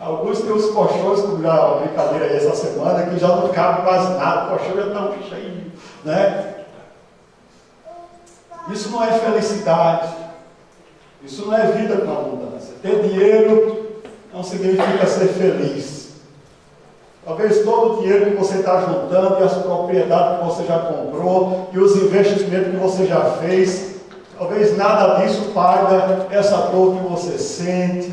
Alguns têm os colchões, como já uma brincadeira aí essa semana, que já não cabe mais nada, o colchão já está cheio, né? Isso não é felicidade, isso não é vida com abundância. Ter dinheiro não significa ser feliz. Talvez todo o dinheiro que você está juntando, e as propriedades que você já comprou, e os investimentos que você já fez, talvez nada disso paga essa dor que você sente,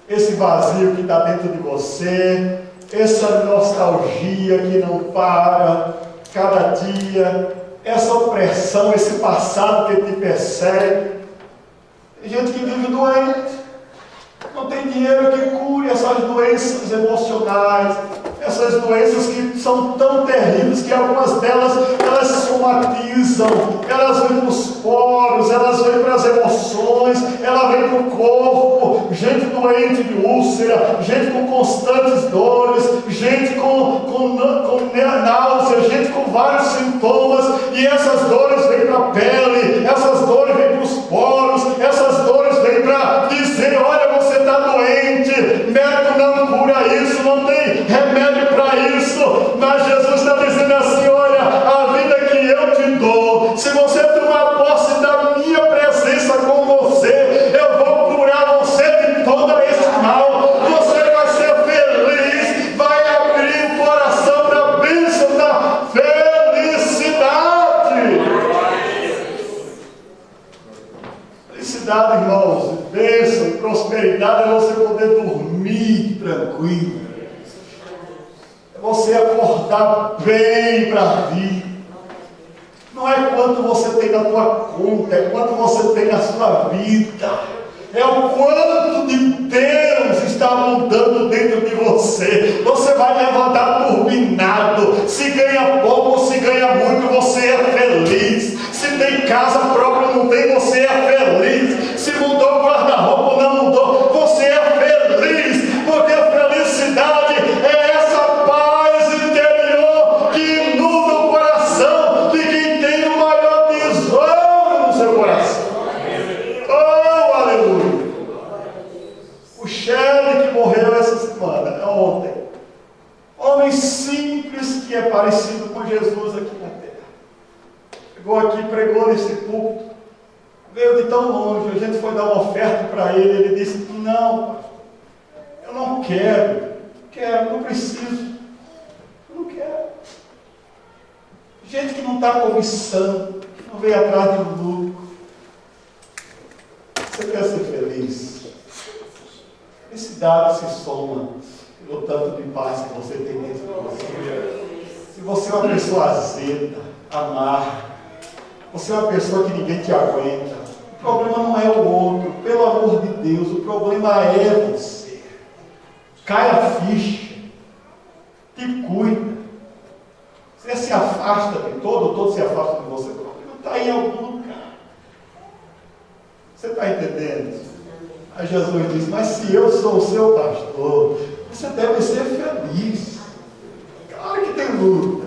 esse vazio que está dentro de você, essa nostalgia que não para cada dia, essa opressão, esse passado que te persegue. Tem gente que vive doente, não tem dinheiro que cure essas doenças emocionais, essas doenças que são tão terríveis que algumas delas, elas somatizam, elas vêm para os poros, elas vêm para as emoções, ela vem para o corpo, gente doente de úlcera, gente com constantes dores, gente com náusea, gente com vários sintomas, e essas dores vêm para a pele, essas dores vêm para os poros, essas dores vêm para dizer: olha, você está doente, médico não cura isso, não tem remédio para isso, mas Jesus está dizendo assim: olha, a vida que eu te dou, se você tomar posse da minha presença com você, eu vou curar você de todo esse mal, você vai ser feliz, vai abrir o dá bem para a vida. Não é quanto você tem na tua conta, é quanto você tem na sua vida. É o quanto de Deus está mudando dentro de você. Você vai levantar turbinado. Se ganha pouco ou se ganha muito, você é feliz. Se tem casa própria ou não tem, você é feliz. Se mudou o guarda-roupa ou não mudou, você é feliz. Porque a felicidade é essa paz interior que inunda o coração de quem tem o maior tesouro no seu coração. Oh, aleluia! O Shelley que morreu essa semana, ontem, homem simples que é parecido com Jesus aqui na terra. Chegou aqui, pregou nesse púlpito, veio de tão longe, a gente foi dar uma oferta para ele, ele disse: não, eu não quero, não preciso, eu não quero. Gente que não está cobiçando, que não veio atrás de lucro. Você quer ser feliz? Felicidade se soma pelo tanto de paz que você tem dentro de você. Se você é uma pessoa azeda, amarga, você é uma pessoa que ninguém te aguenta, o problema não é o outro, pelo amor de Deus, o problema é você. Cai a ficha, te cuida. Você se afasta de todo se afasta de você, o problema está em algum lugar. Você está entendendo? Aí Jesus diz: mas se eu sou o seu pastor, você deve ser feliz. Claro que tem luta,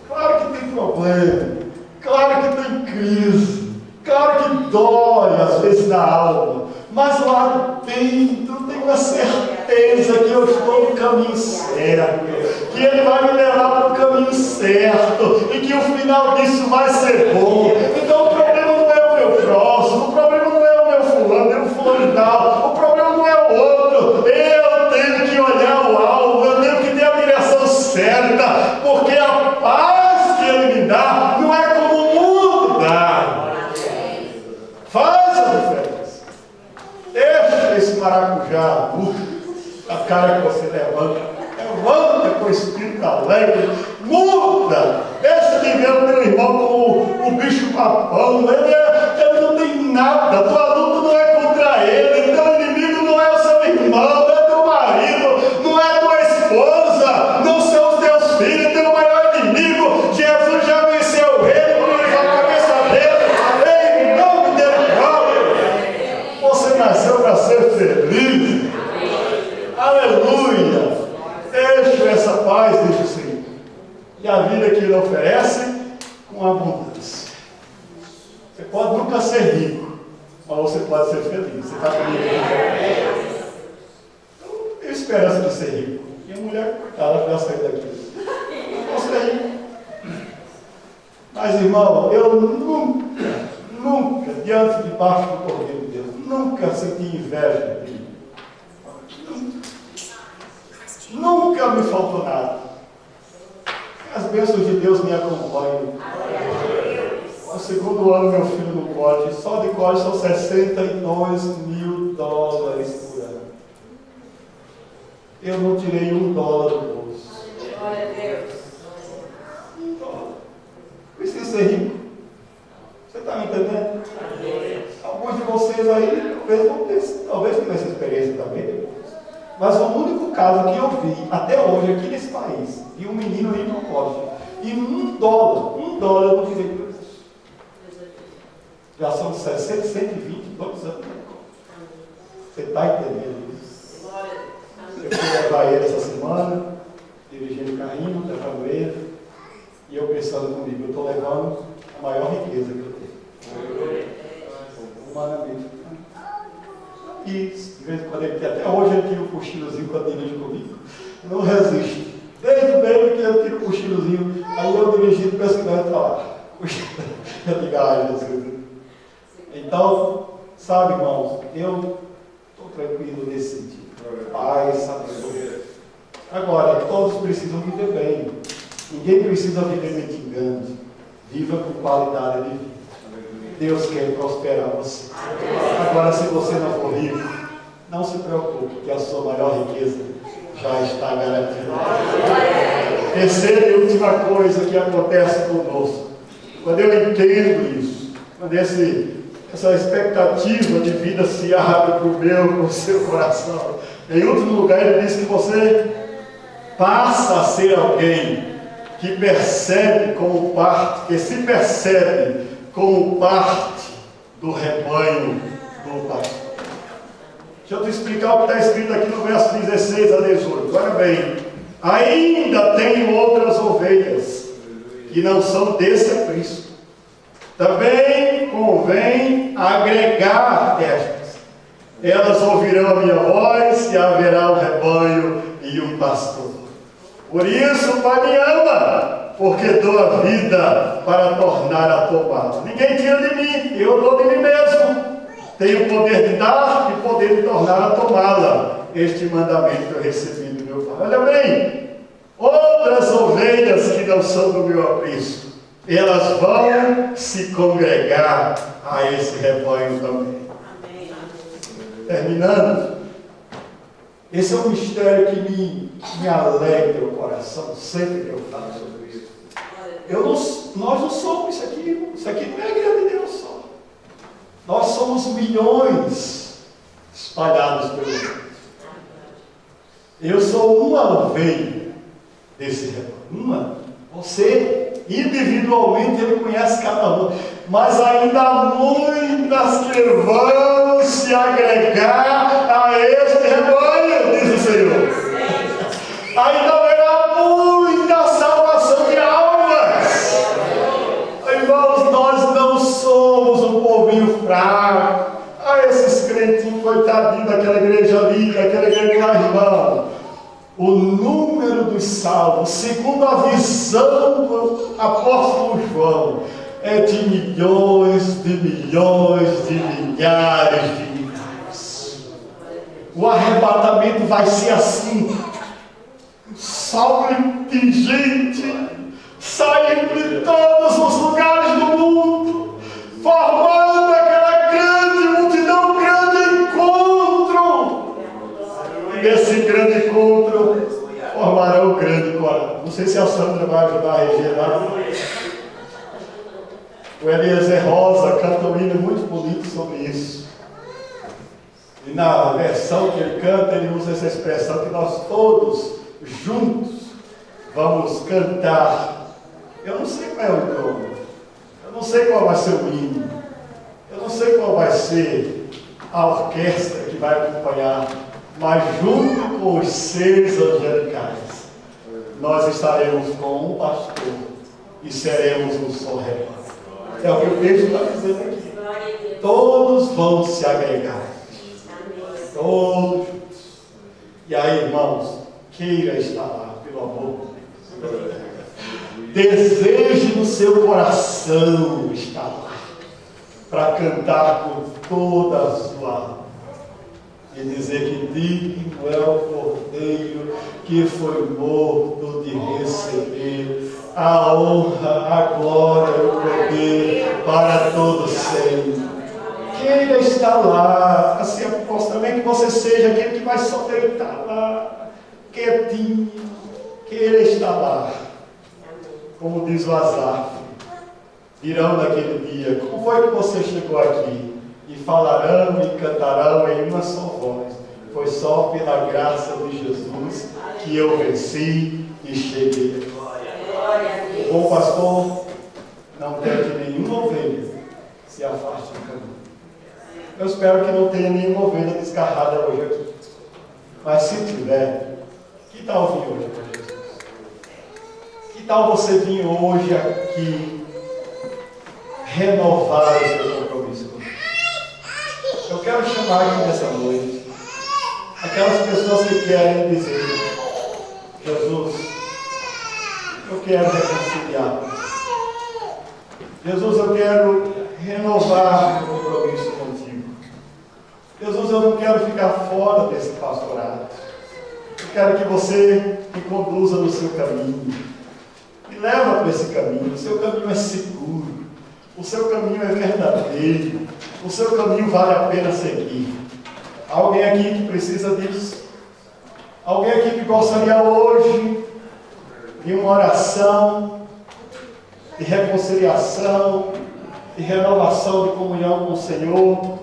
claro que tem problema, claro que tem crise, claro que dói às vezes na alma, mas lá dentro tem uma certeza que eu estou no caminho certo, que Ele vai me levar para o caminho certo e que o final disso vai ser bom. Então o problema não é o meu próximo, o problema não é o meu fulano de tal, o problema não é o outro. Eu tenho que olhar o alvo, eu tenho que ter a direção certa, porque a paz que Ele me dá não é como o mundo dá. Faz a diferença. Deixa esse maracujá, a cara que você levanta com o espírito alegre, muda. Deixa de ver o teu irmão como o bicho papão. Ele não tem nada. Tua luta não é contra ele. Teu inimigo não é o seu irmão, não é teu marido, não é tua esposa, não são os teus filhos. Teu maior inimigo, Jesus já venceu ele, purificou a cabeça dele, em nome dele próprio. Você nasceu para ser feliz. Aleluia. Deixa essa paz, deixa o Senhor. E a vida que Ele oferece com abundância. Você pode nunca ser rico, mas você pode ser feliz. Você está comigo? Eu tenho esperança de ser rico. E a mulher, ela vai sair daqui. Eu posso ser rico. Mas, irmão, eu nunca, diante de baixo do Cordeiro de Deus, nunca senti inveja dele. Nunca me faltou nada. As bênçãos de Deus me acompanham. No segundo ano, meu filho no COD, só de COD são $62 mil por ano. Eu não tirei $1 do bolso. Glória a Deus. $1. Preciso ser rico. Você está me entendendo? Alguns de vocês aí talvez tenham essa experiência também. Mas o único caso que eu vi até hoje aqui nesse país, de um menino ir para o COD, e $1 eu não tirei do bolso. Já são 122 anos. Você está entendendo isso? Eu fui levar ele essa semana, dirigindo o carrinho, levando ele, e eu pensando comigo, eu estou levando a maior riqueza que eu tenho. Humanamente. E de vez em quando ele tem, até hoje ele tira um cochilozinho quando dirige comigo. Não resiste. Desde bem que ele tira um cochilozinho, aí eu dirigindo, penso que vai estar lá. Eu digo, Jesus. Então, sabe, irmãos, eu estou tranquilo nesse sentido. Paz, sabedoria. Agora, todos precisam viver bem. Ninguém precisa viver mendigando. Viva com qualidade de vida. Deus quer prosperar você. Agora, se você não for rico, não se preocupe, que a sua maior riqueza já está garantida. Terceira e última coisa que acontece conosco, quando eu entendo isso, quando essa expectativa de vida se abre para o meu, para o seu coração, em último lugar ele diz que você passa a ser alguém que percebe como parte, que se percebe como parte do rebanho do pastor. Deixa eu te explicar o que está escrito aqui no verso 16 a 18. Olha bem, ainda tenho outras ovelhas que não são desse aprisco. Também convém agregar estas. Elas ouvirão a minha voz e haverá um rebanho e um pastor. Por isso o Pai me ama, porque dou a vida para tornar a tomá-la. Ninguém tira de mim, eu dou de mim mesmo. Tenho poder de dar e poder de tornar a tomá-la. Este mandamento eu recebi do meu Pai. Olha bem, outras ovelhas que não são do meu aprisco, elas vão se congregar a esse rebanho também. Amém. Terminando, esse é um mistério que me alegra o coração sempre que eu falo sobre isso. Nós não somos isso aqui. Isso aqui não é a igreja de Deus só. Nós somos milhões espalhados pelo mundo. Eu sou uma ovelha desse rebanho. Uma. Você, individualmente, ele conhece cada um. Mas ainda há muitas que vão se agregar a este rebanho, diz o Senhor. Ainda haverá muita salvação de almas. Irmãos, nós não somos um povinho fraco. Esses crentinhos, coitadinhos daquela igreja ali, daquela igreja lá, irmão. O número dos salvos, segundo a visão do apóstolo João, é de milhões, de milhões, de milhares de milhares. O arrebatamento vai ser assim. Salve de gente saindo de todos os lugares do mundo, formando aquela grande multidão, grande encontro. E nesse grande encontro formarão um grande coral. Não sei se a Sandra vai ajudar a reger lá. O Eliezer Rosa canta um hino muito bonito sobre isso. E na versão que ele canta, ele usa essa expressão que nós todos juntos vamos cantar. Eu não sei qual é o nome, eu não sei qual vai ser o hino, eu não sei qual vai ser a orquestra que vai acompanhar, mas junto com os seres angelicais, nós estaremos com um pastor e seremos um só rebanho. É o que o texto está dizendo aqui. Todos vão se agregar. Todos juntos. E aí, irmãos, queira estar lá, pelo amor de Deus. Deseje no seu coração estar lá, para cantar com toda a sua alma e dizer que digno é o Cordeiro que foi morto de receber a honra, a glória e o poder para todo sempre. Queira estar lá, assim aposto também que você seja aquele que vai só deitar lá, quietinho, queira estar lá. Como diz o Asaf, dirão naquele dia, como foi que você chegou aqui? E falarão e cantarão em uma só voz. Foi só pela graça de Jesus que eu venci e cheguei. O bom pastor não quer que nenhuma ovelha se afaste do caminho. Eu espero que não tenha nenhuma ovelha desgarrada hoje aqui. Mas se tiver, que tal vir hoje para Jesus? Que tal você vir hoje aqui renovar o seu compromisso comigo? Eu quero chamar aqui nessa noite aquelas pessoas que querem dizer: Jesus, eu quero reconciliar. Jesus, eu quero renovar o compromisso contigo. Jesus, eu não quero ficar fora desse pastorado. Eu quero que você me conduza no seu caminho. Me leva para esse caminho. O seu caminho é seguro. O seu caminho é verdadeiro. O seu caminho vale a pena seguir. Alguém aqui que precisa disso? Alguém aqui que gostaria hoje em uma oração de reconciliação, de renovação de comunhão com o Senhor,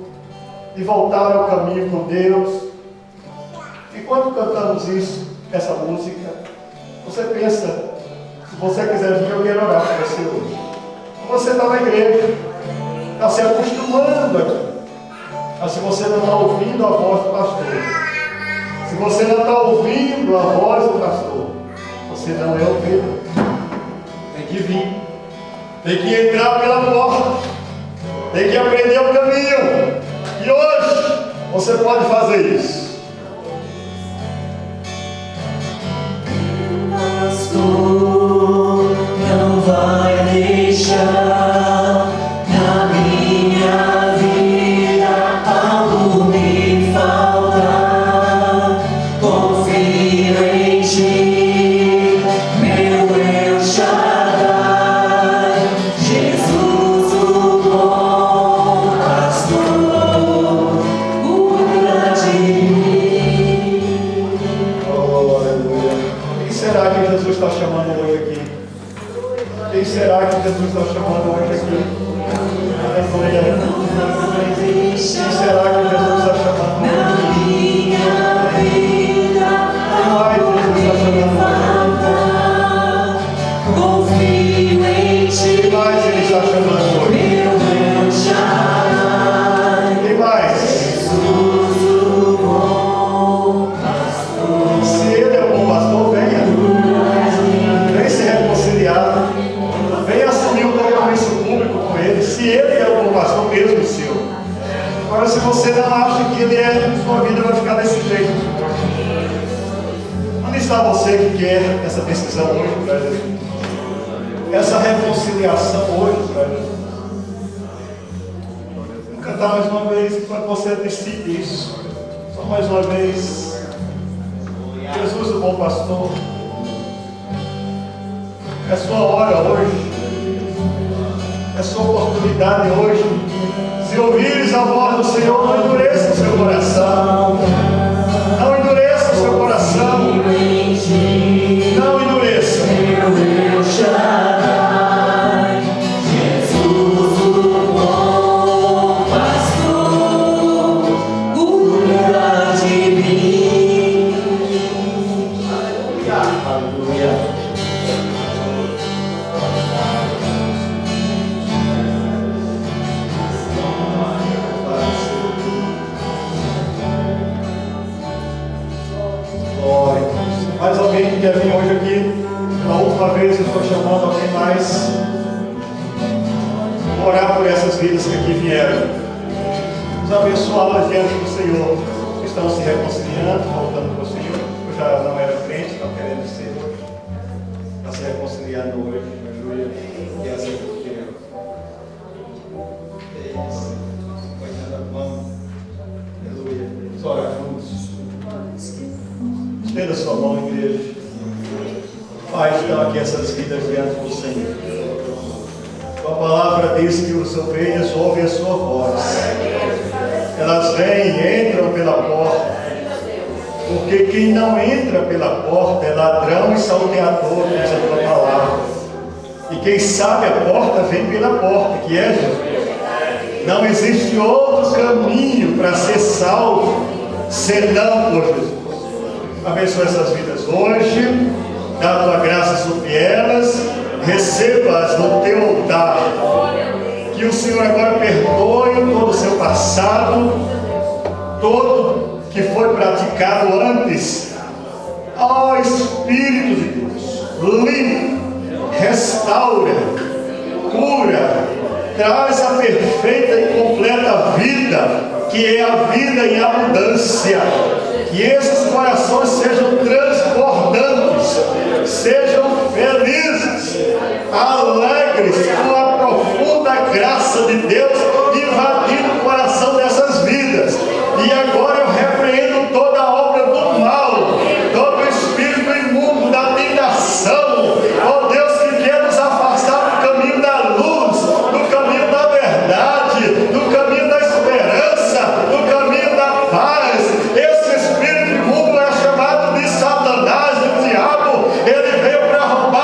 de voltar ao caminho com Deus. Enquanto cantamos essa música, você pensa, se você quiser vir, eu quero orar por você hoje. Você está na igreja, está se acostumando aqui. Mas se você não está ouvindo a voz do pastor, se você não está ouvindo a voz do pastor, você não é ovelha. Tem que vir, tem que entrar pela porta, tem que aprender o caminho. E hoje você pode fazer isso. Pastor, não vai deixar na minha vida algo me faltar. Confio em ti, meu El Shaddai, Jesus o bom pastor, cuida de mim. Oh, aleluia. Quem será que Jesus está chamando hoje aqui? Quem será que Jesus está chamando hoje aqui? Aleluia. Quem será que Jesus está chamando hoje aqui? Quem mais Jesus está chamando hoje? Confio em ti, Quem mais Ele está chamando hoje? meu El Shaddai, Quem mais? Jesus o bom pastor. Se Ele é o bom pastor, venha. Vem se reconciliar. Vem assumir um compromisso público com Ele. Se Ele é o bom pastor, mesmo seu. Agora, se você não acha que Ele é, sua vida vai ficar desse jeito. Onde está você que quer essa decisão hoje para Jesus? Essa reconciliação hoje para Jesus? Vou cantar mais uma vez para você decidir isso. Só mais uma vez. Jesus, o bom pastor. É sua hora hoje. É sua oportunidade hoje. Se ouvires a voz do Senhor, não endureça o seu coração. Não endureça o seu coração. Não endureça. Meu El Shaddai, Jesus o bom pastor, cuida de mim. Aleluia. Glória a Deus. Mais alguém que quer vir hoje aqui? Pela última vez eu estou chamando alguém mais. Vou orar por essas vidas que aqui vieram. Vamos abençoá-las diante do Senhor. Que estão se reconciliando, voltando para o Senhor. Eu já não era crente, não querendo ser. Está se reconciliando hoje. Aleluia. E assim eu quero. Vamos. Aleluia. Vamos orar juntos. Estenda sua mão, igreja. Pai, estão aqui essas vidas diante do Senhor. Tua palavra diz que os ovelhas ouvem a sua voz. Elas vêm e entram pela porta. Porque quem não entra pela porta é ladrão e salteador, diz a tua palavra. E quem sabe a porta vem pela porta, que é Jesus. Não existe outro caminho para ser salvo senão por Jesus. Abençoa essas vidas hoje, dá a tua graça sobre elas, receba-as no teu altar. Que o Senhor agora perdoe todo o seu passado, todo que foi praticado antes. Ó Espírito de Deus, limpa, restaura, cura, traz a perfeita e completa vida, que é a vida em abundância. Que esses corações sejam transbordantes, sejam felizes, alegres, com a profunda graça de Deus invadindo o coração dessas vidas. E agora eu repreendo toda a obra do mal, todo o espírito imundo da tentação, ó Deus, que quer nos afastar do caminho da luz, do caminho da verdade, do caminho da esperança, do caminho da paz. Esse espírito imundo é chamado de Satanás, do diabo. Ele veio para roubar,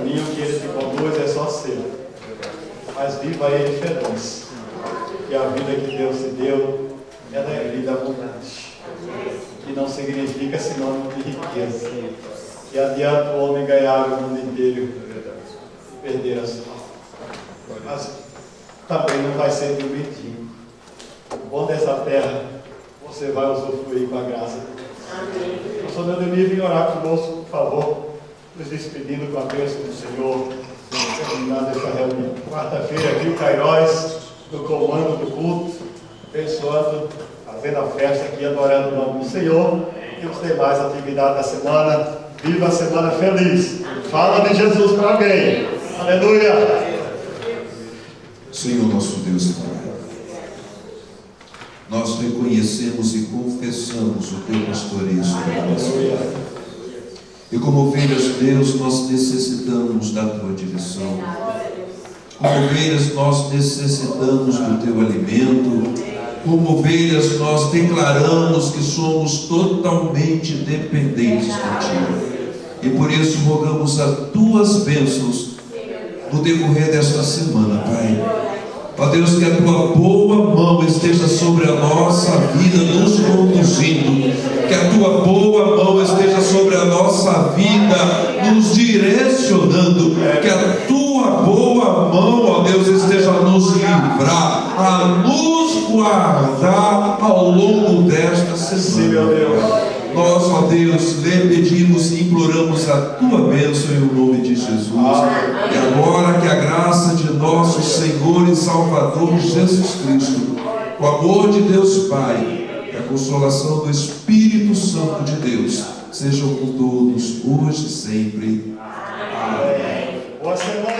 caminho que Ele te conduz é só seu. Mas viva Ele feliz. E a vida que Deus te deu, ela é vida abundante. Que não significa sinônimo de riqueza. Que adianta o homem ganhar o mundo inteiro e perder a sua alma. Mas também não vai ser de um medinho. O bom dessa terra, você vai usufruir com a graça de Deus. Pastor Neodemir, vem orar conosco, por favor, nos despedindo com a bênção do Senhor, terminando esta reunião. Quarta-feira aqui o Cairós, no comando do culto, abençoando, fazendo a festa aqui, adorando o nome do Senhor, e os demais atividades da semana. Viva a semana feliz. Fala de Jesus para alguém. Aleluia. Senhor nosso Deus e Pai, nós reconhecemos e confessamos o Teu pastoreio sobre a nossa vida. E como ovelhas, Deus, nós necessitamos da Tua direção. Como ovelhas, nós necessitamos do Teu alimento. Como ovelhas, nós declaramos que somos totalmente dependentes de Ti. E por isso rogamos as Tuas bênçãos no decorrer desta semana, Pai. Ó Deus, que a Tua boa mão esteja sobre a nossa vida, nos conduzindo. Que a Tua boa mão esteja sobre a nossa vida, nos direcionando. Que a Tua boa mão, ó Deus, esteja a nos livrar, a nos guardar ao longo desta semana. Nós, ó Deus, lhe pedimos e imploramos a Tua bênção em nome de Jesus. E agora que a graça de nosso Senhor e Salvador Jesus Cristo, o amor de Deus Pai e a consolação do Espírito Santo de Deus sejam com todos, hoje e sempre. Amém. Boa semana.